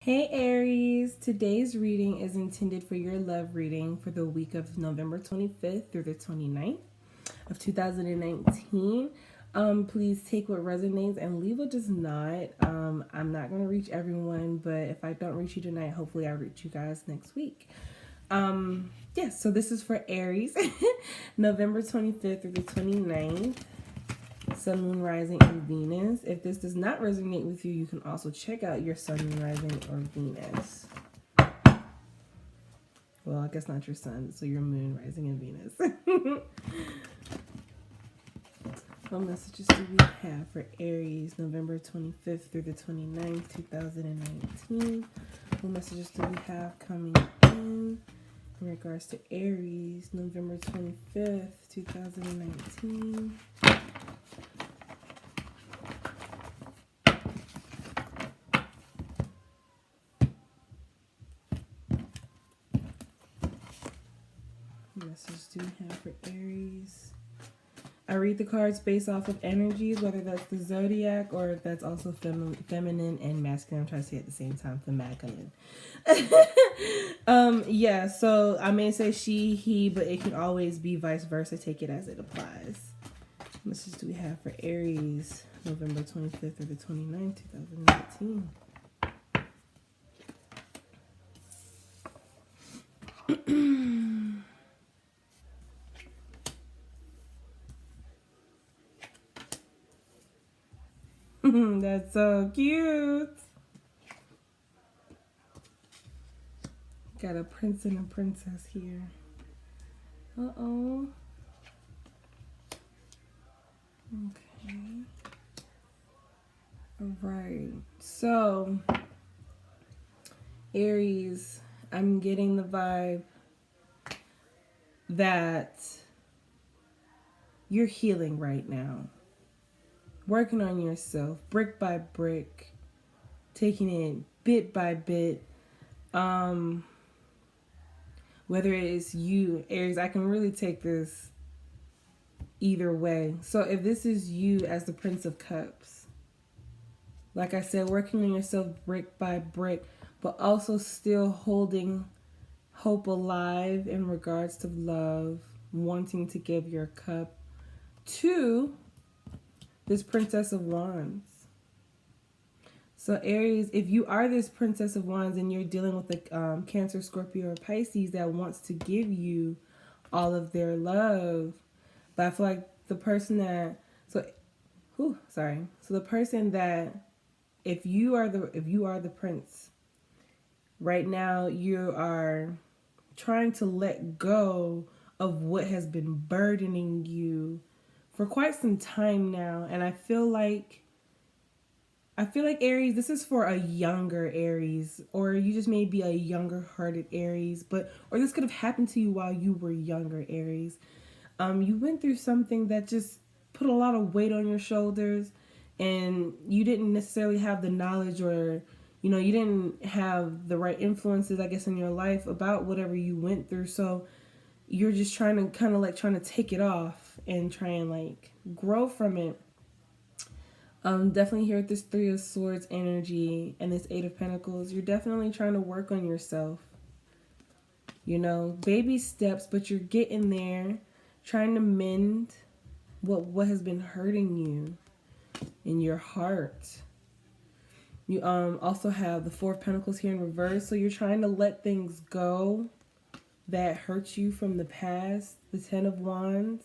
Hey Aries, today's reading is intended for your love reading for the week of November 25th through the 29th of 2019. Please take what resonates and leave what does not. I'm not going to reach everyone, but if I don't reach you tonight, hopefully I'll reach you guys next week. So this is for Aries, November 25th through the 29th. Sun, Moon, Rising, and Venus. If this does not resonate with you, you can also check out your Sun, Moon, Rising, or Venus. Well, I guess not your Sun, so your Moon, Rising, and Venus. What messages do we have for Aries, November 25th through the 29th, 2019? What messages do we have coming in regards to Aries, November 25th, 2019? Message do we have for Aries? I read the cards based off of energies, whether that's the zodiac or if that's also feminine and masculine. I'm trying to say at the same time, feminine. So I may say she, he, but it can always be vice versa. Take it as it applies. What message do we have for Aries, November 25th or the 29th, 2019? That's so cute. Got a prince and a princess here. Uh-oh. Okay. All right. So, Aries, I'm getting the vibe that you're healing right now. Working on yourself, brick by brick, taking it bit by bit. Whether it is you, Aries, I can really take this either way. So if this is you as the Prince of Cups, like I said, working on yourself brick by brick, but also still holding hope alive in regards to love, wanting to give your cup to this Princess of Wands. So Aries, if you are this Princess of Wands and you're dealing with a Cancer, Scorpio, or Pisces that wants to give you all of their love, but I feel like the person that, so the person that, if you are the prince, right now you are trying to let go of what has been burdening you for quite some time now. And I feel like Aries, this is for a younger Aries, or you just may be a younger hearted Aries, or this could have happened to you while you were younger, Aries. You went through something that just put a lot of weight on your shoulders, and you didn't necessarily have the knowledge, or you didn't have the right influences, I guess, in your life about whatever you went through. So you're just trying to take it off and try and grow from it. Definitely here with this Three of Swords energy and this Eight of Pentacles, you're definitely trying to work on yourself. Baby steps, but you're getting there, trying to mend what has been hurting you in your heart. You also have the Four of Pentacles here in reverse, so you're trying to let things go that hurt you from the past. The Ten of Wands.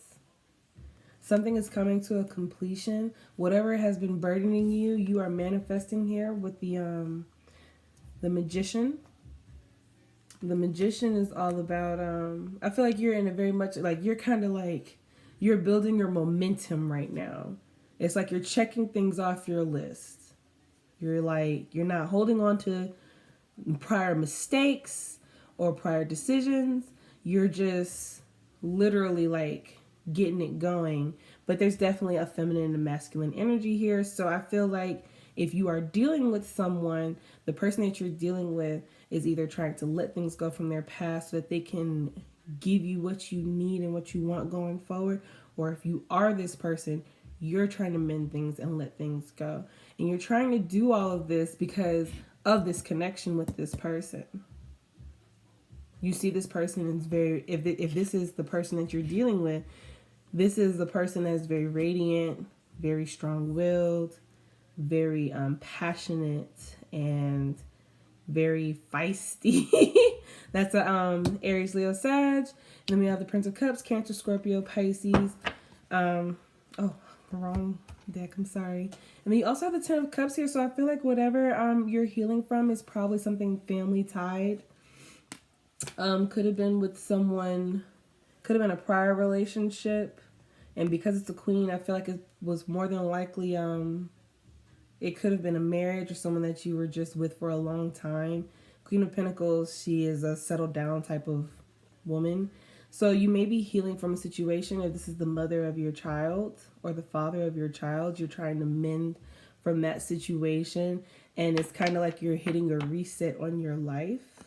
Something is coming to a completion. Whatever has been burdening you, you are manifesting here with the Magician. The Magician is all about, I feel like you're in a very much, you're building your momentum right now. It's like you're checking things off your list. You're not holding on to prior mistakes or prior decisions. You're just literally getting it going. But there's definitely a feminine and masculine energy here. So I feel like if you are dealing with someone, the person that you're dealing with is either trying to let things go from their past so that they can give you what you need and what you want going forward. Or if you are this person, you're trying to mend things and let things go. And you're trying to do all of this because of this connection with this person. You see this person is very, if this is the person that you're dealing with, this is the person that's very radiant, very strong-willed, very passionate, and very feisty. That's a Aries, Leo, Sag. And then we have the Prince of Cups, Cancer, Scorpio, Pisces. Oh, wrong deck, I'm sorry. And then you also have the Ten of Cups here, so I feel like whatever you're healing from is probably something family tied. Could have been with someone, could have been a prior relationship, and because it's a queen, I feel like it was more than likely it could have been a marriage or someone that you were just with for a long time. Queen of Pentacles, she is a settled down type of woman. So you may be healing from a situation, if this is the mother of your child or the father of your child, you're trying to mend from that situation, and it's kind of like you're hitting a reset on your life.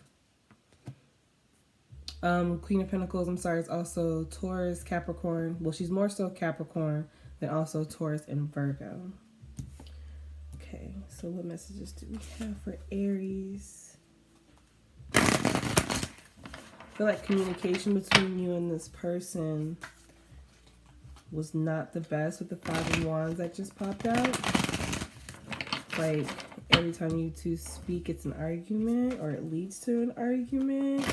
Queen of Pentacles, I'm sorry, it's also Taurus, Capricorn. Well, she's more so Capricorn than also Taurus and Virgo. Okay, so what messages do we have for Aries? I feel like communication between you and this person was not the best with the Five of Wands that just popped out. Like, every time you two speak, it's an argument, or it leads to an argument.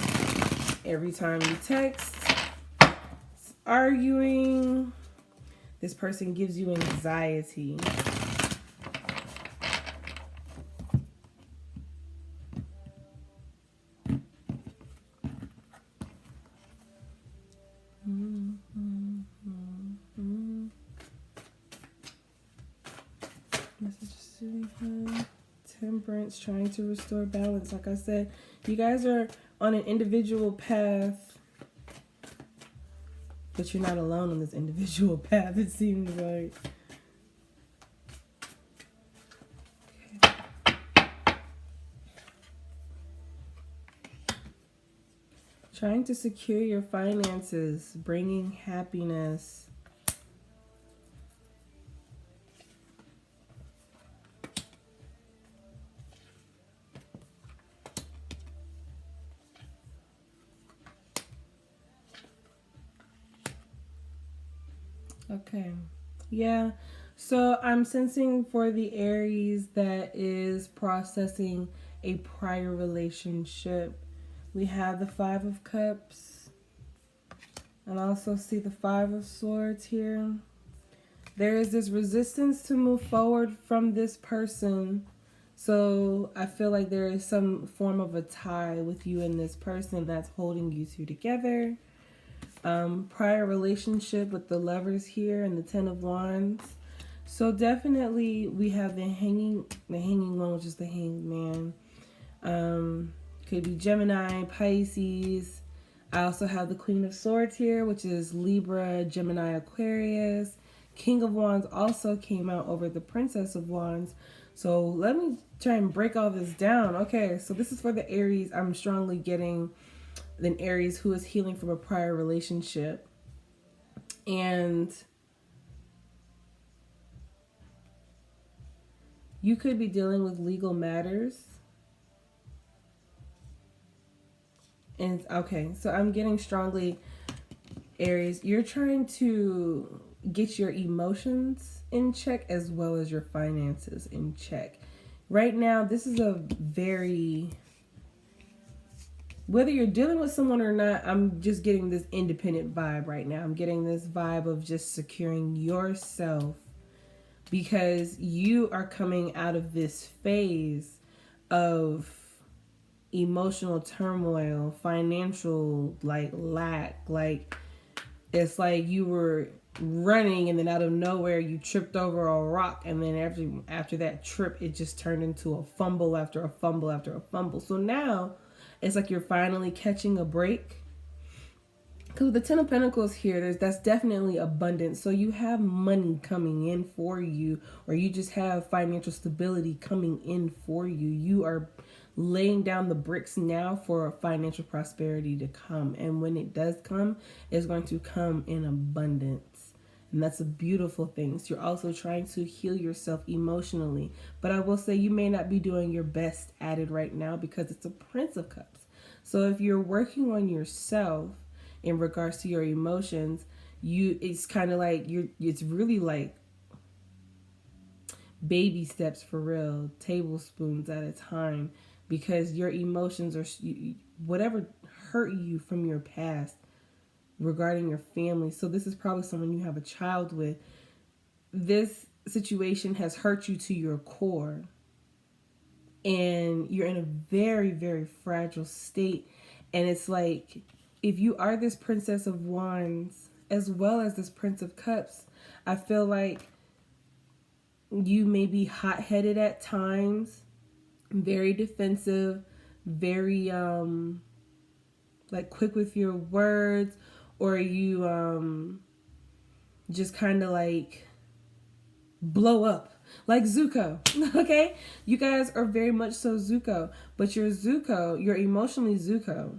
Every time you text, it's arguing. This person gives you anxiety. Messages to we have. Temperance, trying to restore balance. Like I said, you guys are on an individual path, but you're not alone on this individual path, it seems like. Okay. Trying to secure your finances, bringing happiness. Okay, yeah, so I'm sensing for the Aries that is processing a prior relationship, we have the Five of Cups, and I also see the Five of Swords here. There is this resistance to move forward from this person, so I feel like there is some form of a tie with you and this person that's holding you two together. Prior relationship with the Lovers here and the Ten of Wands. So definitely we have the hanging one, which is the Hanged Man. Could be Gemini, Pisces. I also have the Queen of Swords here, which is Libra, Gemini, Aquarius. King of Wands also came out over the Princess of Wands. So let me try and break all this down. Okay, so this is for the Aries. I'm strongly getting an Aries who is healing from a prior relationship. And you could be dealing with legal matters. And okay, so I'm getting strongly, Aries, you're trying to get your emotions in check as well as your finances in check. Right now, this is a very... Whether you're dealing with someone or not, I'm just getting this independent vibe right now. I'm getting this vibe of just securing yourself, because you are coming out of this phase of emotional turmoil, financial lack. Like, it's like you were running and then out of nowhere you tripped over a rock, and then after that trip it just turned into a fumble after a fumble after a fumble. So now it's like you're finally catching a break. Because with the Ten of Pentacles here, that's definitely abundance. So you have money coming in for you, or you just have financial stability coming in for you. You are laying down the bricks now for financial prosperity to come. And when it does come, it's going to come in abundance. And that's a beautiful thing. So you're also trying to heal yourself emotionally. But I will say you may not be doing your best at it right now because it's a Prince of Cups. So if you're working on yourself in regards to your emotions, it's kind of like it's really like baby steps for real, tablespoons at a time, because your emotions are whatever hurt you from your past regarding your family. So this is probably someone you have a child with. This situation has hurt you to your core, and you're in a very, very fragile state. And it's like, if you are this Princess of Wands as well as this Prince of Cups, I feel like you may be hot-headed at times, very defensive, very like quick with your words, or you just kind of like blow up like Zuko. Okay, you guys are very much so Zuko, but you're emotionally Zuko,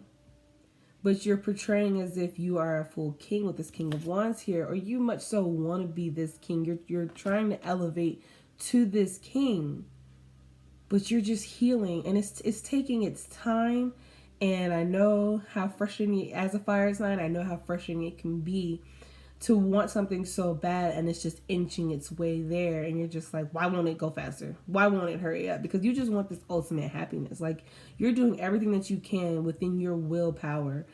but you're portraying as if you are a full king with this King of Wands here, or you much so want to be this king. You're trying to elevate to this king, but you're just healing, and it's taking its time. And I know how frustrating, as a fire sign, I know how frustrating it can be to want something so bad and it's just inching its way there, and you're just like, why won't it go faster? Why won't it hurry up? Because you just want this ultimate happiness. Like, you're doing everything that you can within your willpower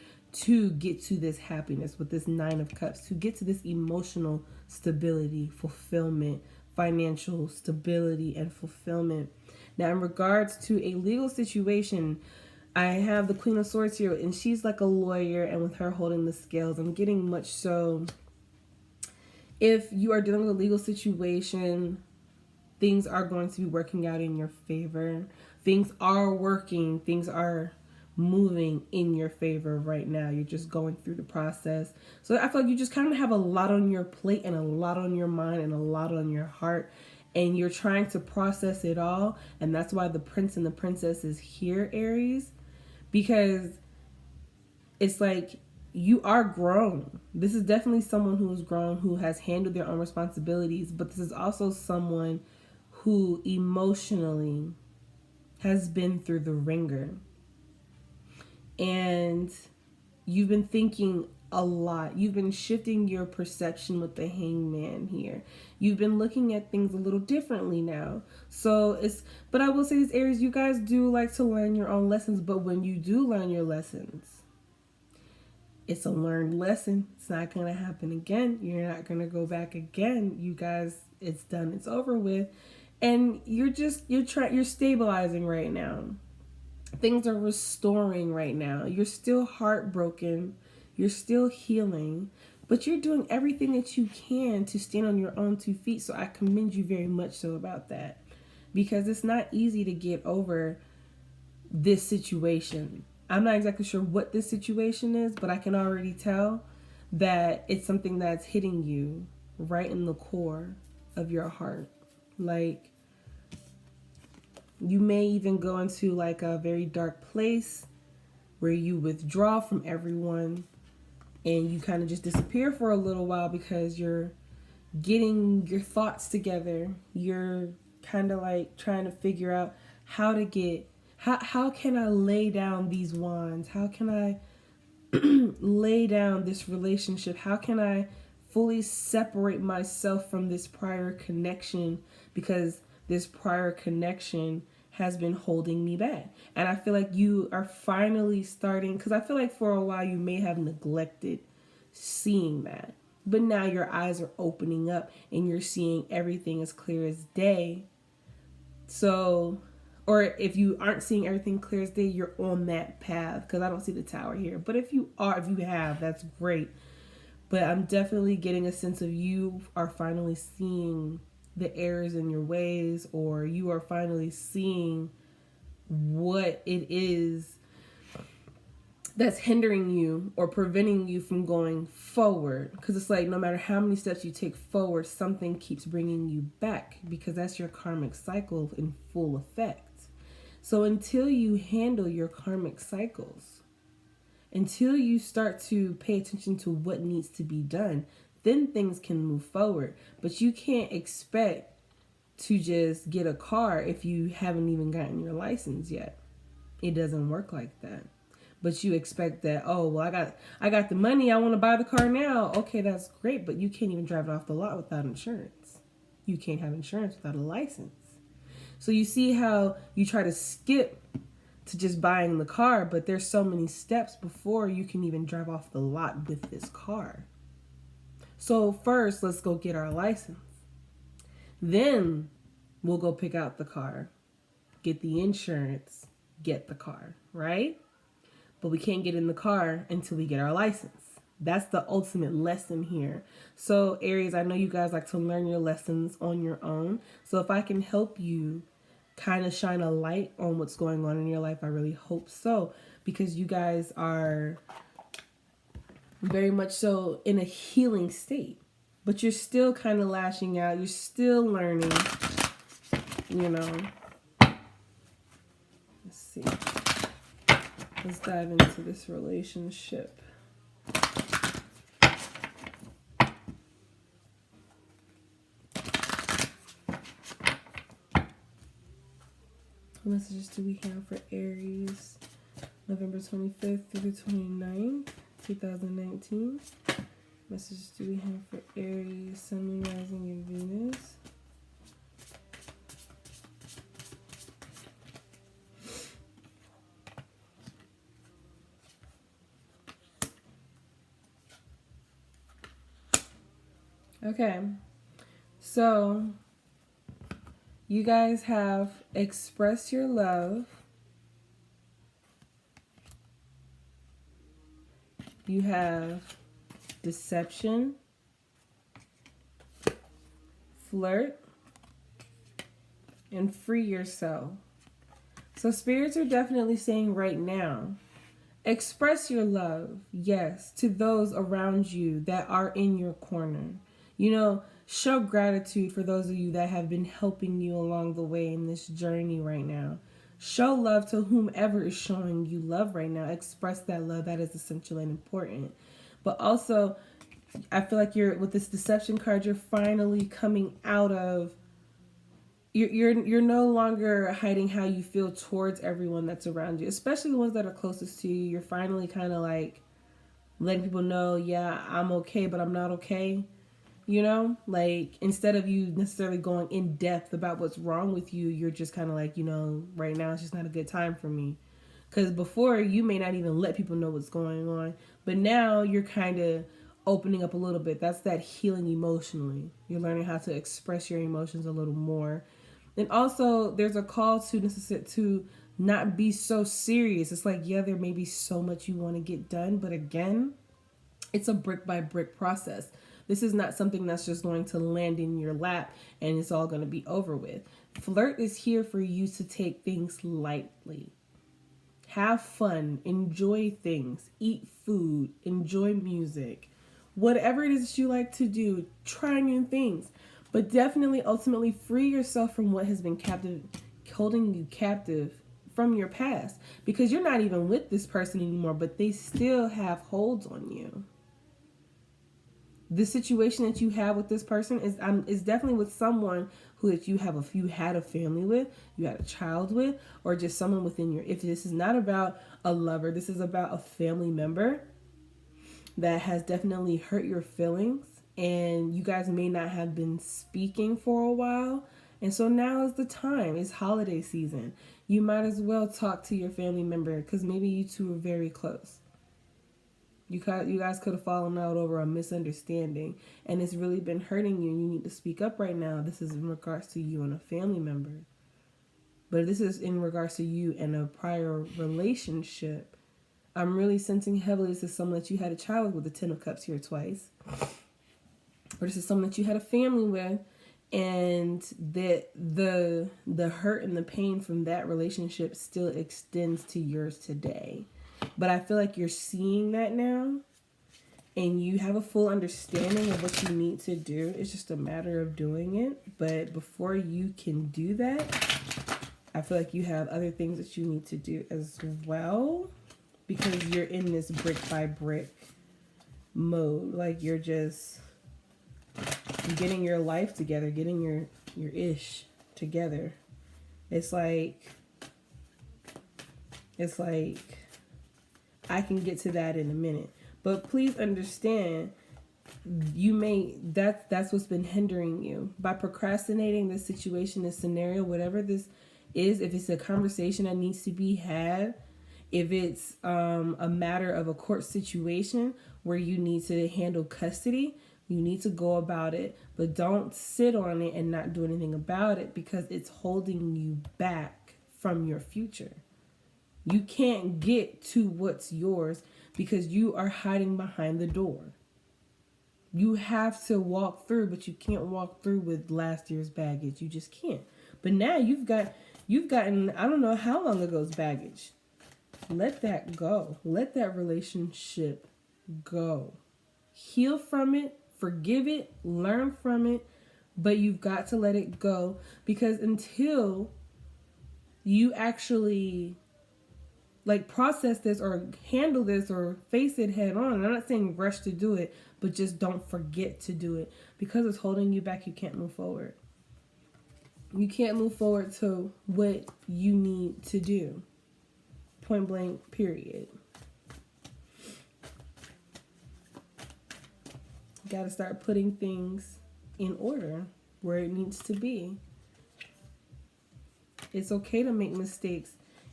to get to this happiness with this Nine of Cups, to get to this emotional stability, fulfillment, financial stability and fulfillment. Now, in regards to a legal situation, I have the Queen of Swords here, and she's like a lawyer, and with her holding the scales, I'm getting much so, if you are dealing with a legal situation, things are going to be working out in your favor. Things are working. Things are moving in your favor right now. You're just going through the process. So I feel like you just kind of have a lot on your plate and a lot on your mind and a lot on your heart. And you're trying to process it all. And that's why the Prince and the Princess is here, Aries. Because it's like, you are grown. This is definitely someone who is grown, who has handled their own responsibilities, but this is also someone who emotionally has been through the ringer. And you've been thinking a lot. You've been shifting your perception with the Hangman here. You've been looking at things a little differently now. But I will say this, Aries, you guys do like to learn your own lessons, but when you do learn your lessons, it's a learned lesson. It's not going to happen again. You're not going to go back again. You guys, it's done. It's over with. And you're stabilizing right now. Things are restoring right now. You're still heartbroken. You're still healing. But you're doing everything that you can to stand on your own 2 feet. So I commend you very much so about that. Because it's not easy to get over this situation. I'm not exactly sure what this situation is, but I can already tell that it's something that's hitting you right in the core of your heart. Like, you may even go into like a very dark place where you withdraw from everyone and you kind of just disappear for a little while because you're getting your thoughts together. You're kind of like trying to figure out how can I lay down these wands? How can I lay down this relationship? How can I fully separate myself from this prior connection? Because this prior connection has been holding me back. And I feel like you are finally starting, because I feel like for a while you may have neglected seeing that. But now your eyes are opening up and you're seeing everything as clear as day. So, or if you aren't seeing everything clear as day, you're on that path, because I don't see the tower here. But if you have, that's great. But I'm definitely getting a sense of you are finally seeing the errors in your ways, or you are finally seeing what it is that's hindering you or preventing you from going forward. Because it's like, no matter how many steps you take forward, something keeps bringing you back, because that's your karmic cycle in full effect. So until you handle your karmic cycles, until you start to pay attention to what needs to be done, then things can move forward. But you can't expect to just get a car if you haven't even gotten your license yet. It doesn't work like that. But you expect that, oh, well, I got the money, I want to buy the car now. Okay, that's great, but you can't even drive it off the lot without insurance. You can't have insurance without a license. So you see how you try to skip to just buying the car, but there's so many steps before you can even drive off the lot with this car. So first, let's go get our license. Then we'll go pick out the car, get the insurance, get the car, right? But we can't get in the car until we get our license. That's the ultimate lesson here. So Aries, I know you guys like to learn your lessons on your own. So if I can help you kind of shine a light on what's going on in your life, I really hope so. Because you guys are very much so in a healing state. But you're still kind of lashing out. You're still learning, you know. Let's see. Let's dive into this relationship. What messages do we have for Aries? November 25th through the 29th, 2019. Messages do we have for Aries, Sun, Moon, Rising, and Venus? Okay, so you guys have express your love. You have deception, flirt, and free yourself. So spirits are definitely saying right now, express your love, yes, to those around you that are in your corner. You know, show gratitude for those of you that have been helping you along the way in this journey right now. Show love to whomever is showing you love right now. Express that love. That is essential and important. But also, I feel like you're with this deception card, you're finally coming out of, you're no longer hiding how you feel towards everyone that's around you, especially the ones that are closest to you. You're finally kind of like letting people know, yeah, I'm okay, but I'm not okay. You know, like instead of you necessarily going in depth about what's wrong with you, you're just kind of like, you know, right now it's just not a good time for me. Because before you may not even let people know what's going on, but now you're kind of opening up a little bit. That's that healing emotionally. You're learning how to express your emotions a little more. And also there's a call to not be so serious. It's like, yeah, there may be so much you want to get done, but again, it's a brick by brick process. This is not something that's just going to land in your lap and it's all going to be over with. Flirt is here for you to take things lightly. Have fun, enjoy things, eat food, enjoy music. Whatever it is that you like to do, try new things. But definitely, ultimately, free yourself from what has been holding you captive from your past. Because you're not even with this person anymore, but they still have holds on you. The situation that you have with this person is definitely with someone who that you had a family with, you had a child with, or just someone within your, if this is not about a lover, this is about a family member that has definitely hurt your feelings, and you guys may not have been speaking for a while, and so now is the time. It's holiday season. You might as well talk to your family member because maybe you two are very close. You guys could have fallen out over a misunderstanding, and it's really been hurting you, and you need to speak up right now. This is in regards to you and a family member. But this is in regards to you and a prior relationship. I'm really sensing heavily this is someone that you had a child with, the Ten of Cups here twice. Or this is someone that you had a family with, and that the hurt and the pain from that relationship still extends to yours today. But I feel like you're seeing that now, and you have a full understanding of what you need to do. It's just a matter of doing it. But before you can do that, I feel like you have other things that you need to do as well, because you're in this brick by brick mode. Like you're just getting your life together, getting your ish together. It's like I can get to that in a minute. But please understand, that's what's been hindering you. By procrastinating this situation, this scenario, whatever this is, if it's a conversation that needs to be had, if it's a matter of a court situation where you need to handle custody, you need to go about it, but don't sit on it and not do anything about it, because it's holding you back from your future. You can't get to what's yours because you are hiding behind the door. You have to walk through, but you can't walk through with last year's baggage. You just can't. But now you've gotten, I don't know how long ago's baggage. Let that go. Let that relationship go. Heal from it, forgive it, learn from it, but you've got to let it go, because until you actually process this or handle this or face it head on, I'm not saying rush to do it, but just don't forget to do it, because it's holding you back. You can't move forward. You can't move forward to what you need to do. Point blank, period. You got to start putting things in order where it needs to be. It's okay to make mistakes.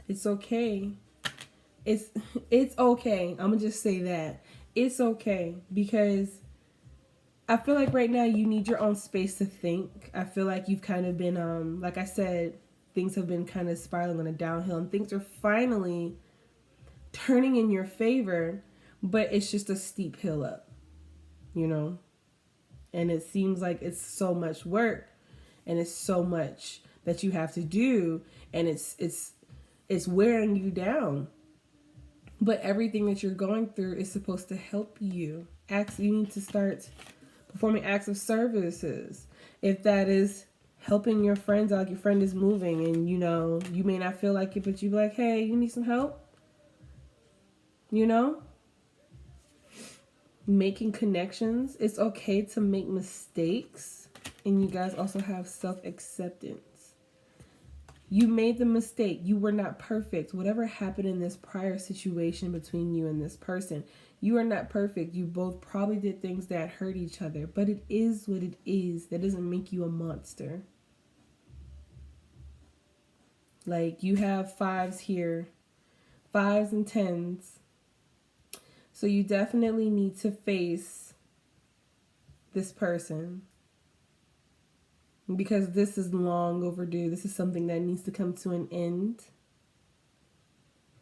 It's okay. It's okay. I'm going to just say that. It's okay, because I feel like right now you need your own space to think. I feel like you've kind of been, like I said, things have been kind of spiraling on a downhill, and things are finally turning in your favor, but it's just a steep hill up, you know? And it seems like it's so much work, and it's so much that you have to do, and it's wearing you down. But everything that you're going through is supposed to help you. You need to start performing acts of services. If that is helping your friends out, your friend is moving and you may not feel like it, but you be like, hey, you need some help? Making connections. It's okay to make mistakes. And you guys also have self-acceptance. You made the mistake. You were not perfect. Whatever happened in this prior situation between you and this person, you are not perfect. You both probably did things that hurt each other, but it is what it is. That doesn't make you a monster. Like, you have 5s here, 5s and 10s. So you definitely need to face this person, because this is long overdue. This is something that needs to come to an end.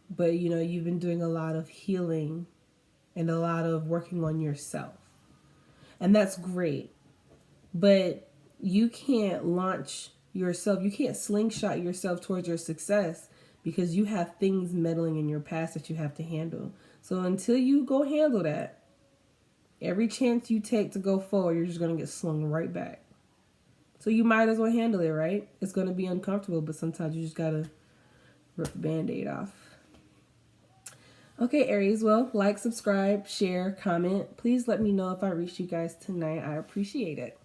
But, you've been doing a lot of healing and a lot of working on yourself. And that's great. But you can't launch yourself. You can't slingshot yourself towards your success, because you have things meddling in your past that you have to handle. So until you go handle that, every chance you take to go forward, you're just going to get slung right back. So you might as well handle it, right? It's going to be uncomfortable, but sometimes you just got to rip the Band-Aid off. Okay, Aries, well, like, subscribe, share, comment. Please let me know if I reached you guys tonight. I appreciate it.